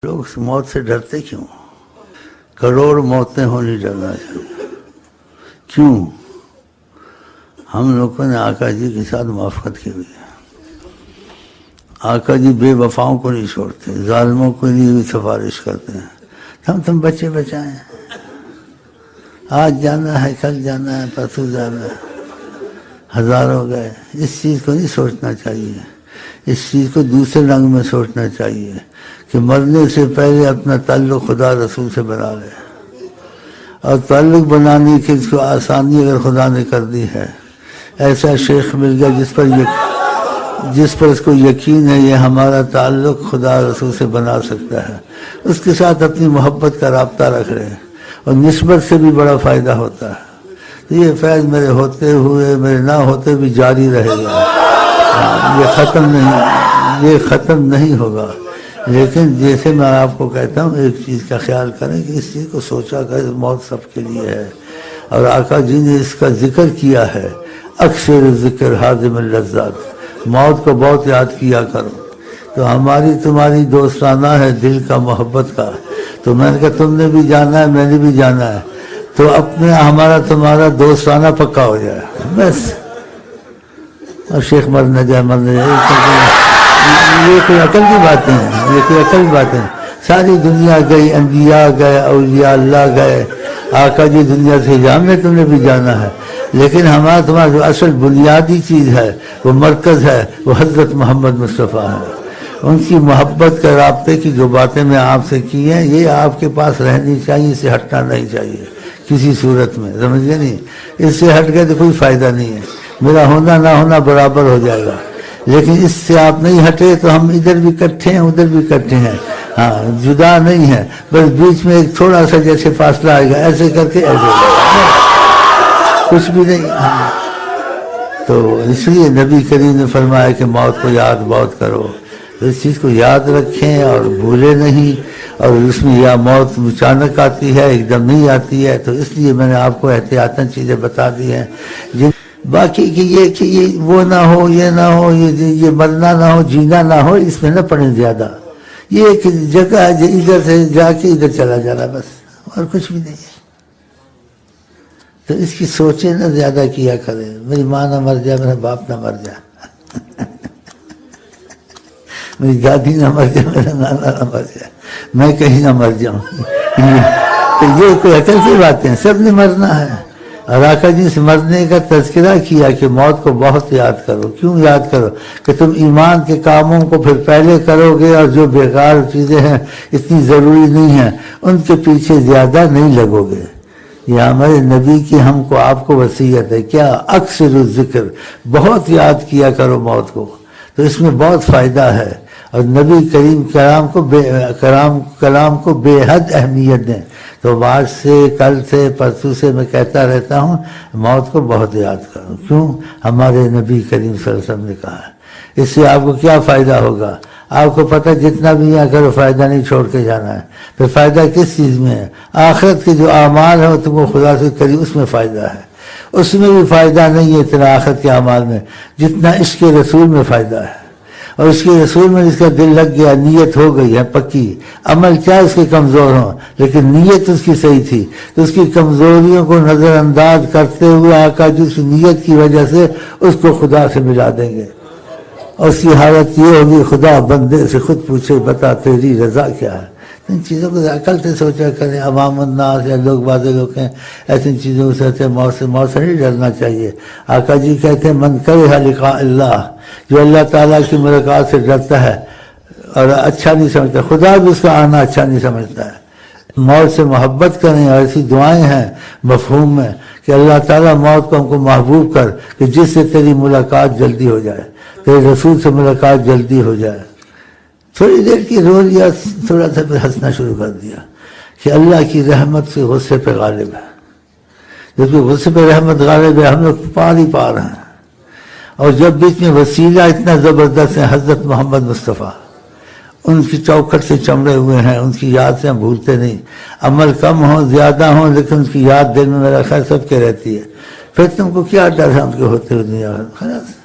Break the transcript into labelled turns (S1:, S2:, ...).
S1: لوگ موت سے ڈرتے کیوں؟ کروڑ موتیں ہونی ڈرنا چاہیے. کیوں؟ ہم لوگوں نے آقا جی کے ساتھ موافقت کی ہوئی ہے. آقا جی بے وفاؤں کو نہیں چھوڑتے، ظالموں کو لیے بھی سفارش کرتے ہیں. تم بچے بچائیں، آج جانا ہے، کل جانا ہے، پرسوں جانا ہے. ہزاروں گئے. اس چیز کو نہیں سوچنا چاہیے. اس چیز کو دوسرے رنگ میں سوچنا چاہیے کہ مرنے سے پہلے اپنا تعلق خدا رسول سے بنا لے. اور تعلق بنانے کی اس کو آسانی اگر خدا نے کر دی ہے، ایسا شیخ مل گیا جس پر اس کو یقین ہے یہ ہمارا تعلق خدا رسول سے بنا سکتا ہے، اس کے ساتھ اپنی محبت کا رابطہ رکھ رہے ہیں، اور نسبت سے بھی بڑا فائدہ ہوتا ہے. یہ فیض میرے ہوتے ہوئے میرے نہ ہوتے بھی جاری رہے گا، یہ ختم نہیں ہوگا. لیکن جیسے میں آپ کو کہتا ہوں، ایک چیز کا خیال کریں کہ اس چیز کو سوچا کریں، موت سب کے لیے ہے. اور آقا جی نے اس کا ذکر کیا ہے، اکثر ذکر حازم اللذات، موت کو بہت یاد کیا کرو. تو ہماری تمہاری دوستانہ ہے دل کا، محبت کا. تو میں نے کہا تم نے بھی جانا ہے، میں نے بھی جانا ہے، تو اپنے ہمارا تمہارا دوستانہ پکا ہو جائے بس. اور شیخ مرنا جائے یہ کوئی عقل کی باتیں ہیں، یہ کوئی عقل کی باتیں ہیں. ساری دنیا گئی، انبیاء گئے، اولیاء اللہ گئے، آقا جی دنیا سے جام میں تم نے بھی جانا ہے. لیکن ہمارا تمہارا جو اصل بنیادی چیز ہے، وہ مرکز ہے، وہ حضرت محمد مصطفیٰ ہے. ان کی محبت کے رابطے کی جو باتیں میں آپ سے کی ہیں، یہ آپ کے پاس رہنی چاہیے، اس سے ہٹنا نہیں چاہیے کسی صورت میں. سمجھے نہیں؟ اس سے ہٹ گئے تو کوئی فائدہ نہیں ہے. میرا ہونا نہ ہونا برابر ہو جائے گا. لیکن اس سے آپ نہیں ہٹے تو ہم ادھر بھی اکٹھے ہیں، ادھر بھی اکٹھے ہیں. ہاں، جدا نہیں ہے، بس بیچ میں ایک تھوڑا سا جیسے فاصلہ آئے گا، ایسے کر کے ایسے کچھ بھی نہیں. تو اس لیے نبی کریم نے فرمایا کہ موت کو یاد بہت کرو. تو اس چیز کو یاد رکھیں اور بھولے نہیں. اور اس میں یا موت اچانک آتی ہے، ایک دم نہیں آتی ہے. تو اس لیے میں نے آپ کو احتیاطاً چیزیں بتا دی ہیں. باقی کہ یہ وہ نہ ہو، یہ نہ ہو، یہ مرنا نہ ہو، جینا نہ ہو، اس میں نہ پڑیں زیادہ. یہ ایک جگہ ہے ادھر سے جا کے ادھر چلا جانا بس، اور کچھ بھی نہیں ہے. تو اس کی سوچیں نہ زیادہ کیا کریں. میری ماں نہ مر جائے، میرا باپ نہ مر جائے، میری دادی نہ مر جائے، میرا نانا نہ مر جائے، میں کہیں نہ مر جاؤں. تو یہ کوئی عقل کی باتیں، سب نے مرنا ہے. اور آقا جی سے مرنے کا تذکرہ کیا کہ موت کو بہت یاد کرو. کیوں یاد کرو؟ کہ تم ایمان کے کاموں کو پھر پہلے کرو گے، اور جو بیکار چیزیں ہیں، اتنی ضروری نہیں ہیں، ان کے پیچھے زیادہ نہیں لگو گے. یہ ہمارے نبی کی ہم کو آپ کو وصیت ہے. کیا؟ اکثر الذکر، بہت یاد کیا کرو موت کو. تو اس میں بہت فائدہ ہے. اور نبی کریم کلام کو بے حد اہمیت دیں. تو آج سے، کل سے، پرسوں سے میں کہتا رہتا ہوں موت کو بہت یاد کرو. کیوں؟ ہمارے نبی کریم صلی اللہ علیہ وسلم نے کہا ہے. اس سے آپ کو کیا فائدہ ہوگا؟ آپ کو پتہ جتنا بھی یہاں کرو فائدہ نہیں، چھوڑ کے جانا ہے. پھر فائدہ کس چیز میں ہے؟ آخرت کے جو اعمال ہیں وہ تم کو خدا سے کری، اس میں فائدہ ہے. اس میں بھی فائدہ نہیں ہے اتنا آخرت کے اعمال میں جتنا عشق رسول میں فائدہ ہے. اور اس کے رسول میں جس کا دل لگ گیا، نیت ہو گئی ہے پکی، عمل چاہے اس کے کمزور ہوں لیکن نیت اس کی صحیح تھی، تو اس کی کمزوریوں کو نظر انداز کرتے ہوئے آقا جی اس نیت کی وجہ سے اس کو خدا سے ملا دیں گے. اور اس کی حالت یہ ہوگی، خدا بندے سے خود پوچھے بتا تیری رضا کیا ہے. ان چیزوں کو عقل سے سوچا کریں. عوام الناس یا لوگ بازے لوگ ہیں ایسی چیزوں سے موت سے نہیں ڈرنا چاہیے. آقا جی کہتے ہیں من کرہ لقاء اللہ، جو اللہ تعالیٰ کی ملاقات سے ڈرتا ہے اور اچھا نہیں سمجھتا، خدا بھی اس کا آنا اچھا نہیں سمجھتا ہے. موت سے محبت کریں. اور ایسی دعائیں ہیں مفہوم میں کہ اللہ تعالیٰ موت کو ہم کو محبوب کر کہ جس سے تیری ملاقات جلدی ہو جائے، تیرے رسول سے ملاقات جلدی ہو جائے. تھوڑی دیر کی روز یا تھوڑا سا پھر ہنسنا شروع کر دیا کہ اللہ کی رحمت سے غصے پہ غالب ہے. جب کہ غصے پہ رحمت غالب ہے، ہم لوگ پار ہی پار ہیں. اور جب بیچ میں وسیلہ اتنا زبردست ہے حضرت محمد مصطفیٰ، ان کی چوکھٹ سے چمڑے ہوئے ہیں، ان کی یاد سے ہم بھولتے نہیں. عمل کم ہو زیادہ ہوں لیکن ان کی یاد دل میں میرا خیر سب کے رہتی ہے. پھر تم کو کیا ڈر ہے ان کے ہوتے ہوئے دنیا. خلاص